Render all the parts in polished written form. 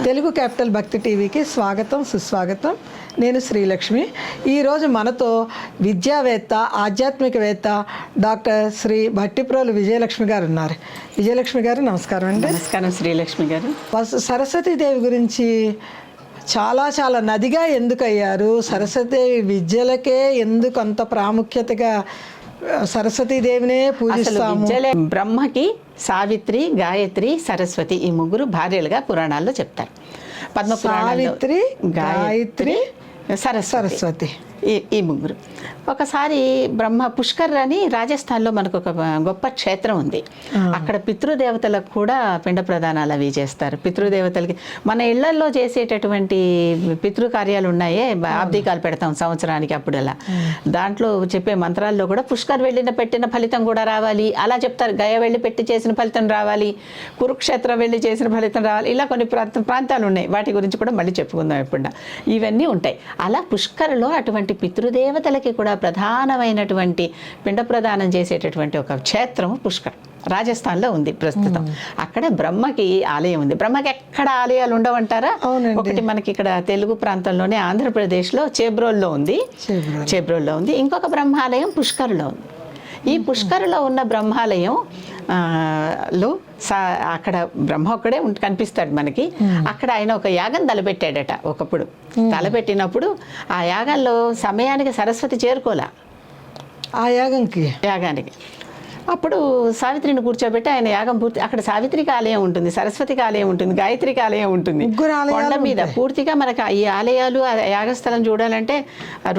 Telugu capital భక్తి టీవీకి స్వాగతం, సుస్వాగతం. నేను శ్రీలక్ష్మి. ఈరోజు మనతో విద్యావేత్త, ఆధ్యాత్మికవేత్త డాక్టర్ శ్రీ భట్టిప్రోలు విజయలక్ష్మి గారు ఉన్నారు. విజయలక్ష్మి గారు నమస్కారం అండి. నమస్కారం శ్రీలక్ష్మి గారు. సరస్వతీదేవి గురించి చాలా నదిగా ఎందుకు అయ్యారు, సరస్వతీదేవి విద్యలకే ఎందుకు అంత ప్రాముఖ్యతగా సరస్వతీదేవినే పూజిస్తాము? బ్రహ్మకి సావిత్రి, గాయత్రి, సరస్వతి ఈ ముగ్గురు భార్యలుగా పురాణాల్లో చెప్తారు. పద్మ సావిత్రి, గాయత్రి, సరస్వతి ఈ ముగ్గురు. ఒకసారి బ్రహ్మ పుష్కర్ అని రాజస్థాన్లో మనకు ఒక గొప్ప క్షేత్రం ఉంది. అక్కడ పితృదేవతలకు కూడా పిండ ప్రదానాలు అవి చేస్తారు. పితృదేవతలకి మన ఇళ్లల్లో చేసేటటువంటి పితృకార్యాలు ఉన్నాయే, ఆబ్దికాలు పెడతాం సంవత్సరానికి అప్పుడలా. దాంట్లో చెప్పే మంత్రాల్లో కూడా పుష్కర్ పెట్టిన ఫలితం కూడా రావాలి అలా చెప్తారు. గయ వెళ్ళి పెట్టి చేసిన ఫలితం రావాలి, కురుక్షేత్రం వెళ్ళి చేసిన ఫలితం రావాలి, ఇలా కొన్ని ప్రాంతాలు ఉన్నాయి. వాటి గురించి కూడా మళ్ళీ చెప్పుకుందాం ఎప్పుడన్నా. ఇవన్నీ ఉంటాయి. అలా పుష్కర్లో అటువంటి పితృదేవతలకి కూడా ప్రధానమైనటువంటి పిండ ప్రదానం చేసేటటువంటి ఒక క్షేత్రం పుష్కర్ రాజస్థాన్లో ఉంది ప్రస్తుతం. అక్కడ బ్రహ్మకి ఆలయం ఉంది. బ్రహ్మకి ఎక్కడ ఆలయాలు ఉండవంటారా? ఒకటి మనకి ఇక్కడ తెలుగు ప్రాంతంలోనే ఆంధ్రప్రదేశ్లో చేబ్రోల్లో ఉంది. ఇంకొక బ్రహ్మాలయం పుష్కర్లో ఉంది. ఈ పుష్కర్లో ఉన్న బ్రహ్మాలయం లో అక్కడ బ్రహ్మ ఒక్కడే కనిపిస్తాడు మనకి. అక్కడ ఆయన ఒక యాగం తలపెట్టాడట ఒకప్పుడు. తలపెట్టినప్పుడు ఆ యాగంలో సమయానికి సరస్వతి చేరుకోలే ఆ యాగానికి. అప్పుడు సావిత్రిని కూర్చోబెట్టి ఆయన యాగం పూర్తి. అక్కడ సావిత్రికి ఆలయం ఉంటుంది, సరస్వతికి ఆలయం ఉంటుంది, గాయత్రికి ఆలయం ఉంటుంది. కొండ మీద పూర్తిగా మనకు ఈ ఆలయాలు, యాగస్థలం చూడాలంటే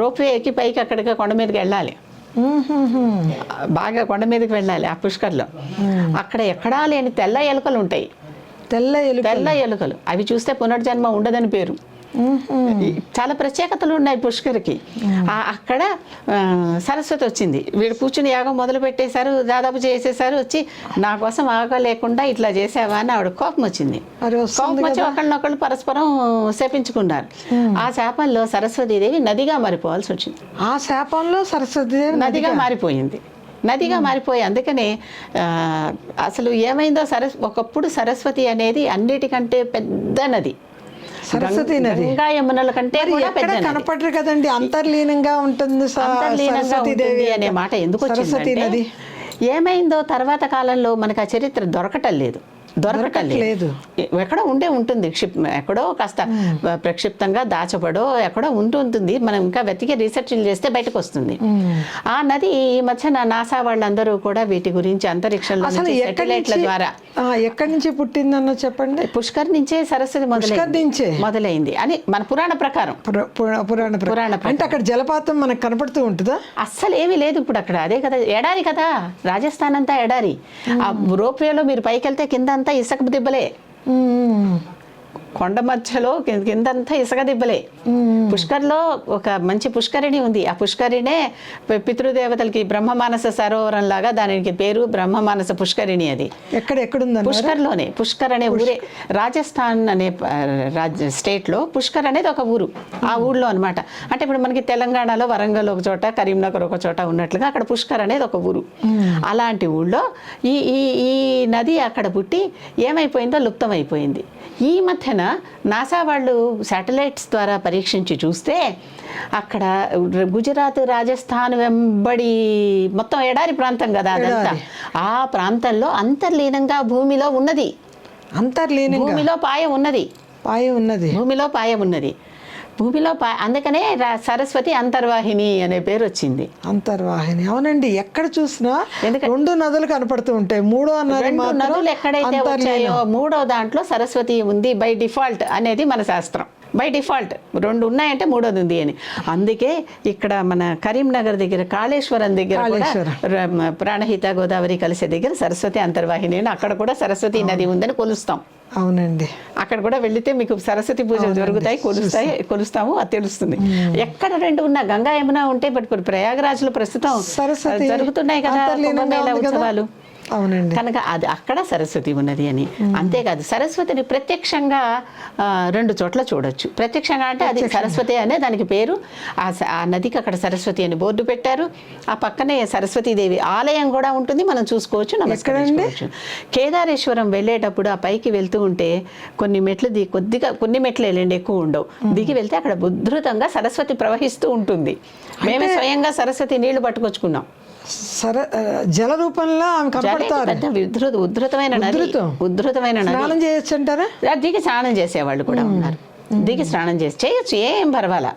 రోప్వే ఎక్కి పైకి అక్కడికి కొండ మీదకి వెళ్ళాలి. బాగా కొండ మీదకి వెళ్ళాలి. ఆ పుష్కర్లో అక్కడ ఎక్కడా లేని తెల్ల ఎలుకలు ఉంటాయి. తెల్ల ఎలుకలు అవి చూస్తే పునర్జన్మ ఉండదని పేరు. చాలా ప్రత్యేకతలు ఉన్నాయి పుష్కర్కి. అక్కడ సరస్వతి వచ్చింది. వీడు కూర్చుని యాగం మొదలు పెట్టేశారు, దాదాపు చేసేసారు. వచ్చి నా కోసం ఆగలేకుండా ఇట్లా చేసావా అని ఆవిడ కోపం వచ్చింది. కోపం వచ్చి ఒకళ్ళనొకళ్ళు పరస్పరం శపించుకున్నారు. ఆ శాపంలో సరస్వతీదేవి నదిగా మారిపోవాల్సి వచ్చింది. ఆ శాపంలో సరస్వతీదేవి నదిగా మారిపోయి అందుకనే అసలు ఏమైందో ఒకప్పుడు సరస్వతి అనేది అన్నిటికంటే పెద్ద నది. సరస్వతి నది గంగా యమునల కంటే కూడా పెద్ద కనపడరు కదండి. అంతర్లీనంగా ఉంటుంది అనే మాట ఎందుకు వచ్చిందంటే, ఏమైందో తర్వాత కాలంలో మనకు ఆ చరిత్ర దొరకటం లేదు. ఎక్కడో ఉంటుంది, ఎక్కడో కాస్త ప్రక్షిప్తంగా దాచబడో ఎక్కడో ఉంటుంది. మనం ఇంకా వెతికి రీసెర్చ్లు చేస్తే బయటకు వస్తుంది. ఆ నది ఈ మధ్యన నాసా వాళ్ళందరూ కూడా వీటి గురించి అంతరిక్షంలో శాటిలైట్ల ద్వారా ఎక్కడి నుంచి పుట్టిందన్న చెప్పండి. పుష్కర్ నుంచే సరస్వతి మొదలైంది అని మన పురాణ ప్రకారం. అంటే అక్కడ జలపాతం మనకు కనపడుతూ ఉంటుందా? అస్సలు ఏమీ లేదు ఇప్పుడు అక్కడ. అదే కదా, ఎడారి కదా, రాజస్థాన్ అంతా ఎడారి. ఆ రోప్వేలో మీరు పైకి వెళ్తే కింద అంతా ఇసుక దిబ్బలే, కొండ మధ్యలో కిందంతా ఇసుక దిబ్బలే. పుష్కర్లో ఒక మంచి పుష్కరిణి ఉంది. ఆ పుష్కరిణే పితృదేవతలకి బ్రహ్మమానస సరోవరం లాగా దానికి పేరు బ్రహ్మమానస పుష్కరిణి. అది ఎక్కడుంది? పుష్కర్లోనే. పుష్కర్ అనే ఊరే, రాజస్థాన్ అనే స్టేట్లో పుష్కర్ అనేది ఒక ఊరు. ఆ ఊళ్ళో అనమాట. అంటే ఇప్పుడు మనకి తెలంగాణలో వరంగల్ ఒక చోట, కరీంనగర్ ఒక చోట ఉన్నట్లుగా అక్కడ పుష్కర్ అనేది ఒక ఊరు. అలాంటి ఊళ్ళో ఈ నది అక్కడ పుట్టి ఏమైపోయిందో లుప్తమైపోయింది. ఈ మధ్యన నాసా వాళ్ళు శాటిలైట్స్ ద్వారా పరీక్షించి చూస్తే అక్కడ గుజరాత్, రాజస్థాన్ వెంబడి మొత్తం ఎడారి ప్రాంతం కదా అదంతా. ఆ ప్రాంతంలో అంతర్లీనంగా భూమిలో ఉన్నది. భూమిలో పాయ ఉన్నది. అందుకనే సరస్వతి అంతర్వాహిని అనే పేరు వచ్చింది. అంతర్వాహిని, అవునండి. ఎక్కడ చూసినా రెండు నదులు కనపడుతూ ఉంటాయి. నదులు ఎక్కడైతే వచ్చాయో మూడో దాంట్లో సరస్వతి ఉంది బై డిఫాల్ట్ అనేది మన శాస్త్రం. బై డిఫాల్ట్ రెండు ఉన్నాయంటే మూడోది ఉంది అని. అందుకే ఇక్కడ మన కరీంనగర్ దగ్గర కాళేశ్వరం దగ్గర ప్రాణహిత గోదావరి కలిసే దగ్గర సరస్వతి అంతర్వాహిని అని, అక్కడ కూడా సరస్వతి నది ఉందని కొలుస్తాం. అవునండి. అక్కడ కూడా వెళితే మీకు సరస్వతి పూజలు జరుగుతాయి, కొలుస్తాము, అది తెలుస్తుంది. ఎక్కడ రెండు ఉన్నా గంగా యమున ఉంటే, బట్ ప్రయాగరాజ్ లో ప్రస్తుతం జరుగుతున్నాయి కదా కుంభమేళా ఉత్సవాలు. అవునండి. కనుక అది అక్కడ సరస్వతి ఉన్నది అని. అంతేకాదు సరస్వతిని ప్రత్యక్షంగా 2 చోట్ల చూడొచ్చు. ప్రత్యక్షంగా అంటే అది సరస్వతి అనే దానికి పేరు. ఆ నదికి అక్కడ సరస్వతి అని బోర్డు పెట్టారు. ఆ పక్కనే సరస్వతీదేవి ఆలయం కూడా ఉంటుంది, మనం చూసుకోవచ్చు, నమస్కరించుకోవచ్చు. కేదారేశ్వరం వెళ్ళేటప్పుడు ఆ పైకి వెళ్తూ ఉంటే కొన్ని మెట్లు కొన్ని మెట్లు వెళ్ళండి, ఎక్కువ ఉండవు. దిగి వెళ్తే అక్కడ ఉద్ధృతంగా సరస్వతి ప్రవహిస్తూ ఉంటుంది. మేమే స్వయంగా సరస్వతి నీళ్లు పట్టుకొచ్చుకున్నాం. జల రూపంలో ఆమె కనపడతారు. ఉద్ధృతమైన నది, ఉద్ధృతమైన నది. స్నానం చేయొచ్చు అంటారా? దిగి స్నానం చేసేవాళ్ళు కూడా ఉన్నారు. దిగి స్నానం చేయొచ్చు, ఏం పర్వాలా,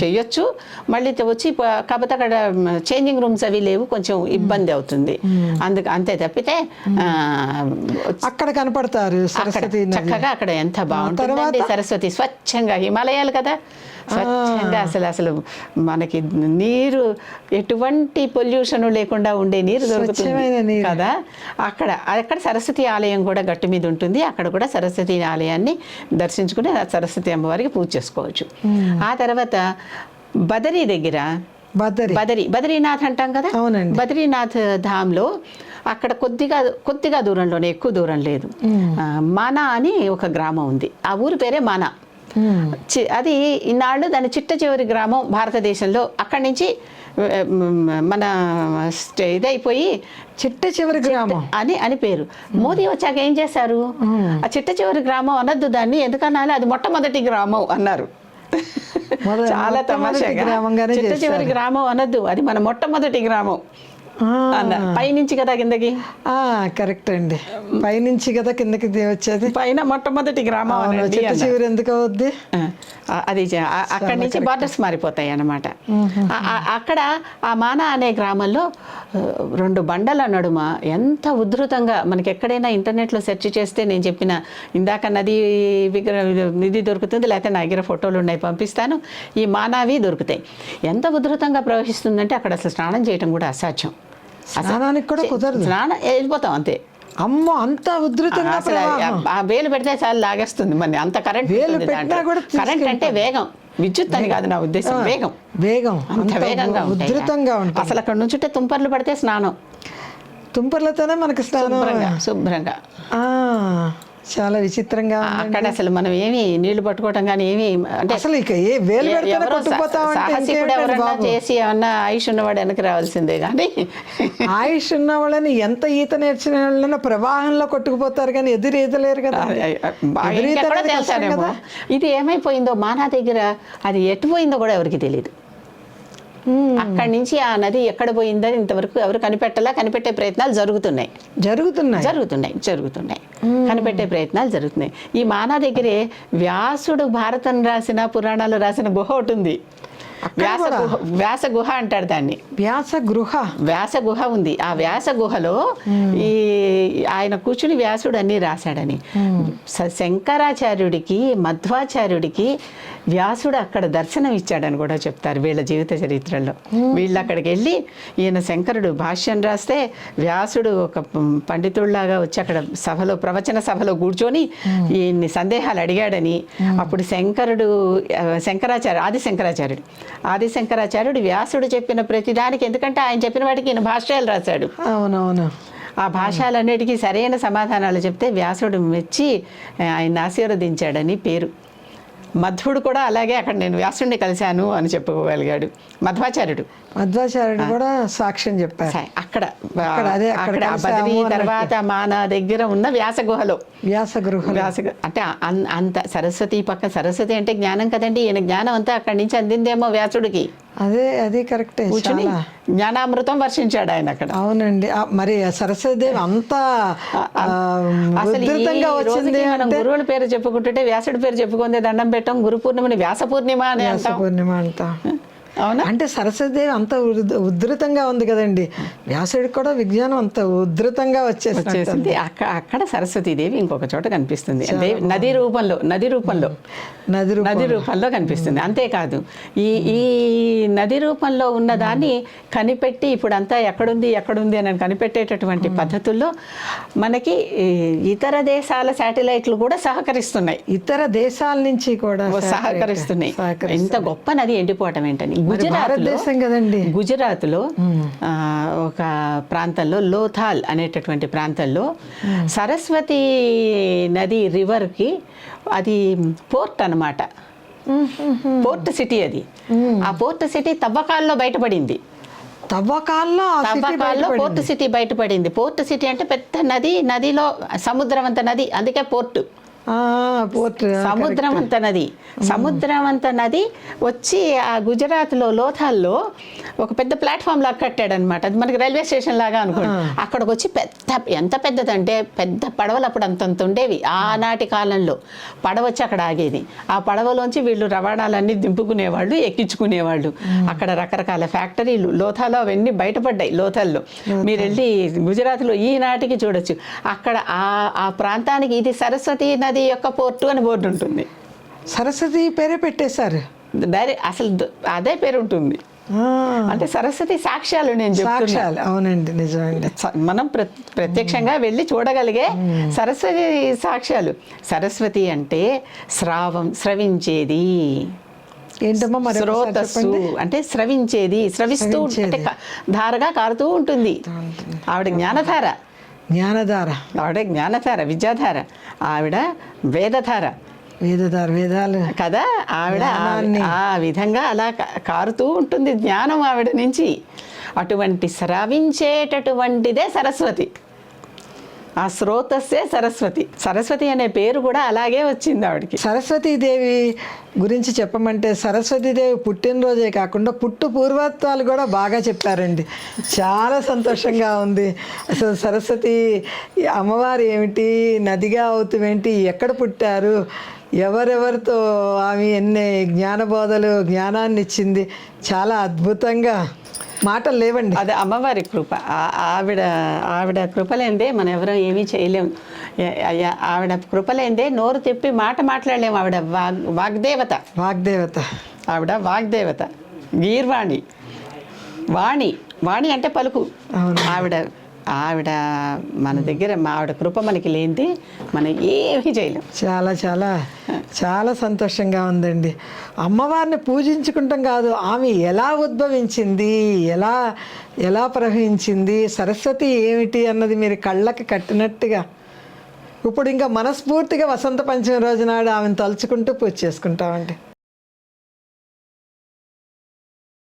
చెయ్యొచ్చు. మళ్ళీ వచ్చి కాకపోతే అక్కడ చేంజింగ్ రూమ్స్ అవి లేవు, కొంచెం ఇబ్బంది అవుతుంది. అంతే తప్పితే అక్కడ కనపడతారు సరస్వతి. చక్కగా అక్కడ ఎంత బాగుంటుంది సరస్వతి, స్వచ్ఛంగా, హిమాలయాలు కదా, స్వచ్ఛంగా అసలు మనకి నీరు ఎటువంటి పొల్యూషన్ లేకుండా ఉండే నీరు దొరుకుతుంది కదా. అక్కడ సరస్వతి ఆలయం కూడా గట్టు మీద ఉంటుంది. అక్కడ కూడా సరస్వతి ఆలయాన్ని దర్శించుకుని సరస్వతి అమ్మవారికి పూజ చేసుకోవచ్చు. ఆ తర్వాత బదరీ దగ్గర బద్రీనాథ్ అంటాం కదా. అవునండి. బద్రీనాథ్ ధామ్లో అక్కడ కొద్దిగా దూరంలోనే, ఎక్కువ దూరం లేదు, మానా అని ఒక గ్రామం ఉంది. ఆ ఊరి పేరే మానా. అది ఇన్నాళ్ళు దాని చిట్ట చివరి గ్రామం భారతదేశంలో. అక్కడి నుంచి మన ఇదైపోయి చిట్ట చివరి గ్రామం అని పేరు. మోదీ వచ్చాక ఏం చేశారు, ఆ చిట్ట చివరి గ్రామం అనొద్దు దాన్ని, ఎందుకన్నా అది మొట్టమొదటి గ్రామం అన్నారు. చాలా తమాషాగా చిట్ట చివరి గ్రామం అనొద్దు, అది మన మొట్టమొదటి గ్రామం అన్నారు. పైనుంచి కదా కిందకి. కరెక్ట్ అండి, పైనుంచి కదా కిందకి వచ్చేది. పైన మొట్టమొదటి గ్రామం చివరి ఎందుకు అవుద్ది, అది అక్కడి నుంచి బార్డర్స్ మారిపోతాయి అన్నమాట. అక్కడ ఆ మానా అనే గ్రామంలో 2 బండల నడుమ ఎంత ఉద్ధృతంగా, మనకి ఎక్కడైనా ఇంటర్నెట్లో సెర్చ్ చేస్తే నేను చెప్పిన ఇందాక నది నిధి దొరుకుతుంది, లేకపోతే నా దగ్గర ఫోటోలు ఉన్నాయి, పంపిస్తాను. ఈ మానావి దొరుకుతాయి. ఎంత ఉద్ధృతంగా ప్రవహిస్తుందంటే అక్కడ అసలు స్నానం చేయడం కూడా అసాధ్యం. స్నానానికి కూడా కుదరదు, స్నానం వెళ్ళిపోతాం అంతే. అమ్మో, అంత ఉధృతంగా ఆ వేలు పెడితే చాలా లాగేస్తుంది మన, అంత కరెంట్. కరెంట్ అంటే వేగం, విద్యుత్ అని కాదు నా ఉద్దేశం, వేగం అంత వేగంగా ఉధృతంగా ఉంటుంది. అసలు అక్కడ నుంచుంటే తుంపర్లు పడితే స్నానం, తుంపర్లతోనే మనకి స్నానం శుభ్రంగా. చాలా విచిత్రంగా అక్కడ అసలు మనం ఏమి నీళ్లు పట్టుకోవటం కానీ ఏమి, అంటే అసలు ఇక చేసి ఏమన్నా ఆయుష్ ఉన్నవాడు వెనక్కి రావాల్సిందే. కానీ ఆయుష్ ఉన్న వాళ్ళని ఎంత ఈత నేర్చిన వాళ్ళని ప్రవాహంలో కొట్టుకుపోతారు కానీ ఎదురేదలేరు కదా. తెలుసానేమో ఇది ఏమైపోయిందో మానా దగ్గర, అది ఎటు పోయిందో కూడా ఎవరికి తెలియదు. అక్కడి నుంచి ఆ నది ఎక్కడ పోయిందని ఇంతవరకు ఎవరు కనిపెట్టే ప్రయత్నాలు జరుగుతున్నాయి. కనిపెట్టే ప్రయత్నాలు జరుగుతున్నాయి. ఈ మానా దగ్గరే వ్యాసుడు భారతం రాసిన, పురాణాలు రాసిన గుహ ఒకటి ఉంది. వ్యాస గుహ అంటాడు దాన్ని. వ్యాస గుహ ఉంది. ఆ వ్యాస గుహలో ఈ ఆయన కూర్చుని వ్యాసుడు అన్ని రాశాడని. శంకరాచార్యుడికి, మధ్వాచార్యుడికి వ్యాసుడు అక్కడ దర్శనం ఇచ్చాడని కూడా చెప్తారు వీళ్ళ జీవిత చరిత్రలో. వీళ్ళు అక్కడికి వెళ్ళి, ఈయన శంకరుడు భాష్యం రాస్తే వ్యాసుడు ఒక పండితుడిలాగా వచ్చి అక్కడ ప్రవచన సభలో కూర్చొని ఈయన్ని సందేహాలు అడిగాడని. అప్పుడు ఆదిశంకరాచార్యుడు వ్యాసుడు చెప్పిన ప్రతిదానికి, ఎందుకంటే ఆయన చెప్పిన వాటికి ఈయన భాష్యాలు రాశాడు. అవునవును. ఆ భాషలన్నిటికీ సరైన సమాధానాలు చెప్తే వ్యాసుడు మెచ్చి ఆయన ఆశీర్వదించాడని పేరు. మధ్వుడు కూడా అలాగే అక్కడ నేను వ్యాసుడిని కలిశాను అని చెప్పుకోగలిగాడు. మధ్వాచార్యుడు కూడా సాక్ష్యం చెప్పారు. అక్కడ బదిలీ తర్వాత మానా దగ్గర ఉన్న వ్యాసగుహలో అంటే అంత సరస్వతి పక్క, సరస్వతి అంటే జ్ఞానం కదండి. ఈయన జ్ఞానం అంతా అక్కడి నుంచి అందిందేమో వ్యాసుడికి. అదే కరెక్ట్. జ్ఞానామృతం వర్షించాడు ఆయన అక్కడ. అవునండి. మరి సరస్వతిదేవి అంతా వచ్చింది. మనం గురువుల పేరు చెప్పుకుంటుంటే వ్యాసుడి పేరు చెప్పుకుందే దండం పెట్టాం. గురు పూర్ణిమని వ్యాస పూర్ణిమ అని అంతా. అవునా? అంటే సరస్వతిదేవి అంత ఉధృతంగా ఉంది కదండి. వ్యాసుడికి కూడా విజ్ఞానం అంత ఉధృతంగా వచ్చేసింది. అక్కడ సరస్వతీదేవి ఇంకొక చోట కనిపిస్తుంది, నది రూపంలో కనిపిస్తుంది. అంతేకాదు ఈ నది రూపంలో ఉన్నదాన్ని కనిపెట్టి ఇప్పుడు అంతా ఎక్కడుంది అని కనిపెట్టేటటువంటి పద్ధతుల్లో మనకి ఇతర దేశాల శాటిలైట్లు కూడా సహకరిస్తున్నాయి. ఇతర దేశాల నుంచి కూడా సహకరిస్తున్నాయి. ఇంత గొప్ప నది ఎండిపోవటం ఏంటని భారతదేశం కదండి. గుజరాత్లో ఒక ప్రాంతంలో లోథాల్ అనేటటువంటి ప్రాంతంలో సరస్వతి నది రివర్కి అది పోర్ట్ అన్నమాట. పోర్ట్ సిటీ అది. ఆ పోర్ట్ సిటీ తవ్వకాల్లో బయటపడింది. తవ్వకాల్లో పోర్ట్ సిటీ బయటపడింది. పోర్ట్ సిటీ అంటే పెద్ద నది, నదిలో సముద్రం అంత నది, అందుకే పోర్టు. సముద్రవంత నది వచ్చి ఆ గుజరాత్లో లోథాల్లో ఒక పెద్ద ప్లాట్ఫామ్ లాగా కట్టాడనమాట. అది మనకి రైల్వే స్టేషన్ లాగా అనుకోండి. అక్కడికి వచ్చి ఎంత పెద్దదంటే పెద్ద పడవలు అప్పుడు అంతంత ఉండేవి ఆనాటి కాలంలో. పడవ వచ్చి అక్కడ ఆగేది. ఆ పడవలోంచి వీళ్ళు రవాణాలన్నీ దింపుకునేవాళ్ళు, ఎక్కించుకునేవాళ్ళు. అక్కడ రకరకాల ఫ్యాక్టరీలు లోథాలో అవన్నీ బయటపడ్డాయి. లోథాల్లో మీరు వెళ్ళి గుజరాత్లో ఈనాటికి చూడొచ్చు. అక్కడ ఆ ప్రాంతానికి ఇది సరస్వతి నది యొక్క పోర్టు అని బోర్డు ఉంటుంది. సరస్వతి పేరే పెట్టేశారు డైరెక్ట్. అసలు అదే పేరు ఉంటుంది. అంటే సరస్వతి సాక్ష్యాలు నేను చెప్తున్నాను. అవునండి, నిజమండి. మనం ప్రత్యక్షంగా వెళ్ళి చూడగలిగే సరస్వతి సాక్ష్యాలు. సరస్వతి అంటే స్రవించేది. ఏంటమ్మా మరి? స్రోతస్సు అంటే స్రవించేది, స్రవిస్తూ అంటే ధారగా కారుతూ ఉంటుంది. ఆవిడ జ్ఞానధార. ఆవిడ జ్ఞానధార, విద్యాధార. ఆవిడ వేదధార. వేదాలు కదా. ఆవిడ ఆ విధంగా అలా కారుతూ ఉంటుంది జ్ఞానం ఆవిడ నుంచి. అటువంటి స్రవించేటటువంటిదే సరస్వతి. ఆ స్రోతస్సే సరస్వతి. సరస్వతి అనే పేరు కూడా అలాగే వచ్చింది ఆవిడకి. సరస్వతీదేవి గురించి చెప్పమంటే సరస్వతీదేవి పుట్టినరోజే కాకుండా పూర్వత్వాలు కూడా బాగా చెప్పారండి. చాలా సంతోషంగా ఉంది. అసలు సరస్వతి అమ్మవారు ఏమిటి, నదిగా అవుతామేంటి, ఎక్కడ పుట్టారు, ఎవరెవరితో ఆమె ఎన్ని జ్ఞానబోధలు, జ్ఞానాన్ని ఇచ్చింది. చాలా అద్భుతంగా, మాటలు లేవండి. అదే అమ్మవారి కృప. ఆవిడ కృపలేందే మనం ఎవరో ఏమీ చేయలేము. ఆవిడ కృపలేందే నోరు తిప్పి మాట్లాడలేము. ఆవిడ వాగ్దేవత. ఆవిడ వాగ్దేవత, గీర్వాణి. వాణి అంటే పలుకు. ఆవిడ మన దగ్గర ఆవిడ కృప మనకి లేనిది మనం ఏమీ చేయలేం. చాలా చాలా చాలా సంతోషంగా ఉందండి. అమ్మవారిని పూజించుకుంటాం కాదు, ఆమె ఎలా ఉద్భవించింది, ఎలా ప్రవహించింది, సరస్వతి ఏమిటి అన్నది మీరు కళ్ళకి కట్టినట్టుగా. ఇప్పుడు ఇంకా మనస్ఫూర్తిగా వసంత పంచమి రోజు నాడు ఆమెను తలుచుకుంటూ పూజ చేసుకుంటామండి.